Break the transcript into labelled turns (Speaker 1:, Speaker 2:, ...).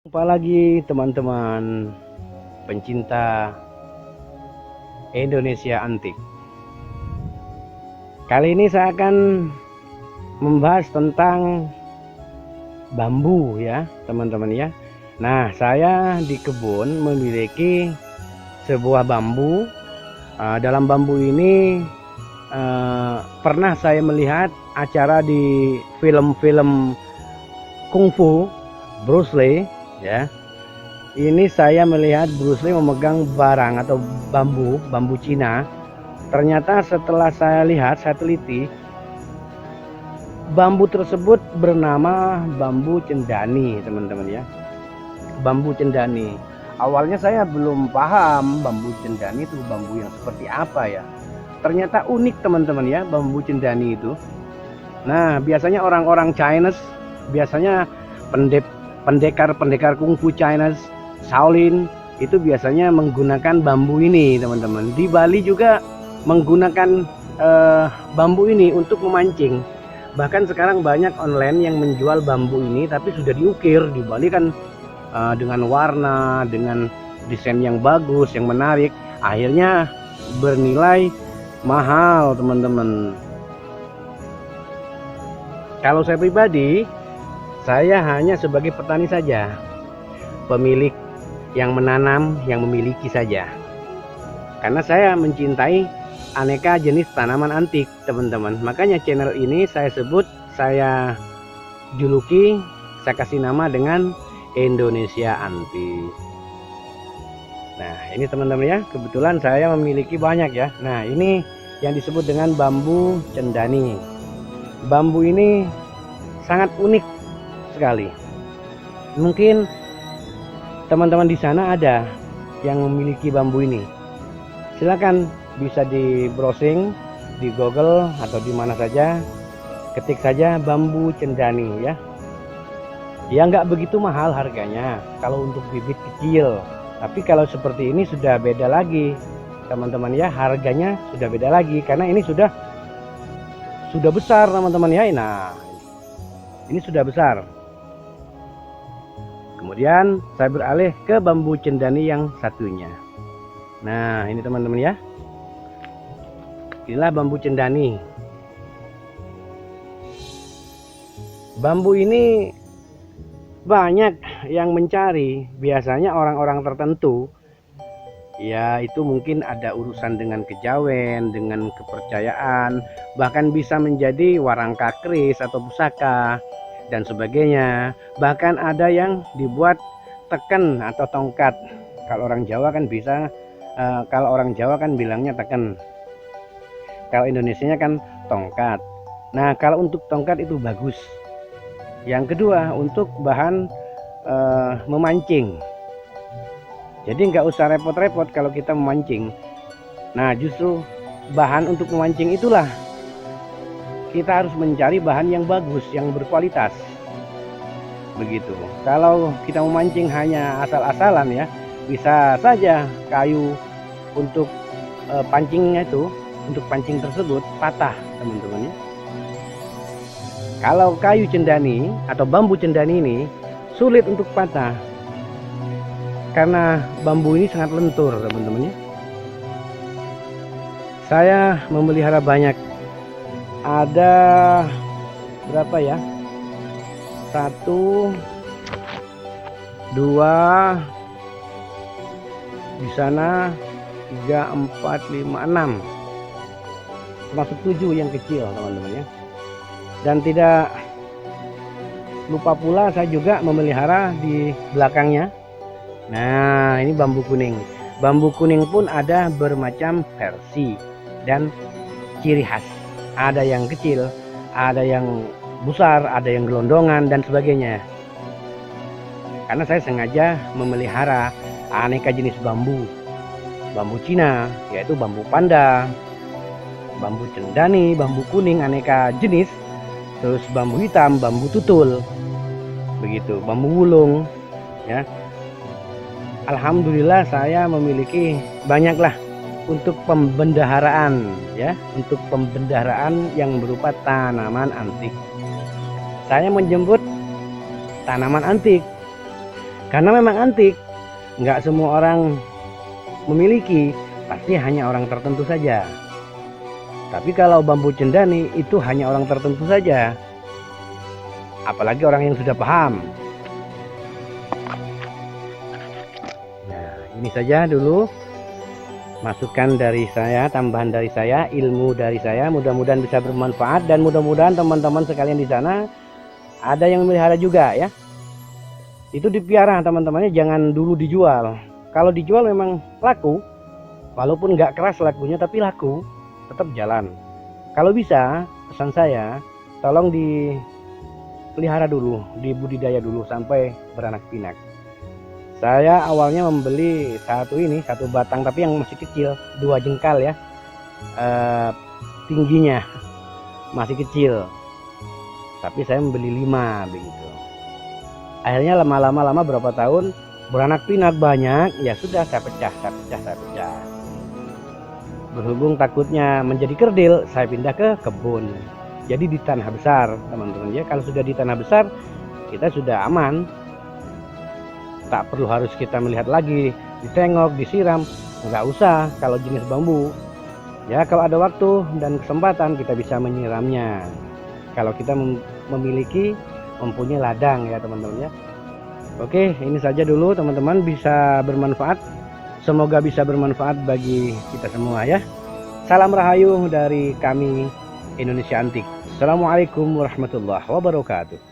Speaker 1: Jumpa lagi teman-teman pencinta Indonesia antik. Kali ini saya akan membahas tentang bambu ya teman-teman ya. Nah, saya di kebun memiliki sebuah bambu. Dalam bambu ini pernah saya melihat acara di film-film kungfu Bruce Lee ya. Ini saya melihat Bruce Lee memegang barang atau bambu Cina. Ternyata setelah saya lihat, saya teliti, bambu tersebut bernama bambu cendani teman-teman ya. Bambu cendani. Awalnya saya belum paham bambu cendani itu bambu yang seperti apa ya. Ternyata unik teman-teman ya bambu cendani itu. Nah, biasanya orang-orang Chinese, biasanya pendekar kungfu Chinese, Shaolin itu biasanya menggunakan bambu ini teman-teman. Di Bali juga menggunakan bambu ini untuk memancing. Bahkan sekarang banyak online yang menjual bambu ini tapi sudah diukir. Di Bali kan dengan warna, dengan desain yang bagus, yang menarik, akhirnya bernilai mahal teman-teman. Kalau saya pribadi, saya hanya sebagai petani saja, pemilik yang menanam, yang memiliki saja. Karena saya mencintai aneka jenis tanaman antik teman-teman. Makanya channel ini saya sebut, saya juluki, saya kasih nama dengan Indonesia Antik. Nah, ini teman-teman ya, kebetulan saya memiliki banyak ya. Nah, ini yang disebut dengan bambu cendani. Bambu ini sangat unik sekali. Mungkin teman-teman di sana ada yang memiliki bambu ini. Silakan bisa di browsing di Google atau di mana saja, ketik saja bambu cendani ya. Ya nggak begitu mahal harganya kalau untuk bibit kecil. Tapi kalau seperti ini sudah beda lagi teman-teman ya, harganya sudah beda lagi karena ini sudah besar teman-teman ya. Nah, ini sudah besar. Kemudian saya beralih ke bambu cendani yang satunya. Nah, ini teman-teman ya. Inilah bambu cendani. Bambu ini banyak yang mencari, biasanya orang-orang tertentu. Ya, itu mungkin ada urusan dengan kejawen, dengan kepercayaan, bahkan bisa menjadi warangka keris atau pusaka dan sebagainya. Bahkan ada yang dibuat teken atau tongkat. Kalau orang Jawa kan bisa, kalau orang Jawa kan bilangnya teken. Kalau Indonesianya kan tongkat. Nah, kalau untuk tongkat itu bagus. Yang kedua, untuk bahan memancing. Jadi nggak usah repot-repot kalau kita memancing. Nah, justru bahan untuk memancing itulah kita harus mencari bahan yang bagus, yang berkualitas. Begitu. Kalau kita memancing hanya asal-asalan ya, bisa saja kayu untuk pancingnya itu, untuk pancing tersebut patah teman-teman ya. Kalau kayu cendani atau bambu cendani ini sulit untuk patah karena bambu ini sangat lentur teman-teman ya. Saya memelihara banyak, ada berapa ya, 1 2 di sana, 3 4 5 6 termasuk 7 yang kecil teman-teman ya. Dan tidak lupa pula saya juga memelihara di belakangnya. Nah, ini bambu kuning. Bambu kuning pun ada bermacam versi dan ciri khas. Ada yang kecil, ada yang besar, ada yang gelondongan dan sebagainya. Karena saya sengaja memelihara aneka jenis bambu. Bambu Cina, yaitu bambu panda, bambu cendani, bambu kuning, aneka jenis. Terus bambu hitam, bambu tutul, begitu, bambu wulung ya. Alhamdulillah saya memiliki banyaklah untuk pembendaharaan ya, untuk pembendaharaan yang berupa tanaman antik. Saya menjemput tanaman antik Karena memang antik, nggak semua orang memiliki, pasti hanya orang tertentu saja. Tapi kalau bambu cendani itu hanya orang tertentu saja, apalagi orang yang sudah paham. Nah, ini saja dulu masukan dari saya, tambahan dari saya, ilmu dari saya. Mudah-mudahan bisa bermanfaat dan mudah-mudahan teman-teman sekalian di sana ada yang memelihara juga ya. Itu dipiara teman-temannya, jangan dulu dijual. Kalau dijual memang laku, walaupun nggak keras lakunya tapi laku, tetap jalan. Kalau bisa, pesan saya tolong dipelihara dulu, dibudidaya dulu sampai beranak pinak. Saya awalnya membeli satu batang tapi yang masih kecil, 2 jengkal ya, tingginya masih kecil, tapi saya membeli 5 begitu. Akhirnya lama-lama berapa tahun beranak pinak banyak, ya sudah saya pecah. Berhubung takutnya menjadi kerdil, saya pindah ke kebun. Jadi di tanah besar teman-teman ya. Kalau sudah di tanah besar kita sudah aman, tak perlu harus kita melihat lagi, ditengok, disiram, nggak usah. Kalau jenis bambu ya, kalau ada waktu dan kesempatan kita bisa menyiramnya. Kalau kita mempunyai ladang ya teman-teman ya. Oke, ini saja dulu teman-teman, bisa bermanfaat. Semoga bisa bermanfaat bagi kita semua ya. Salam rahayu dari kami Indonesia Antik. Assalamualaikum warahmatullahi wabarakatuh.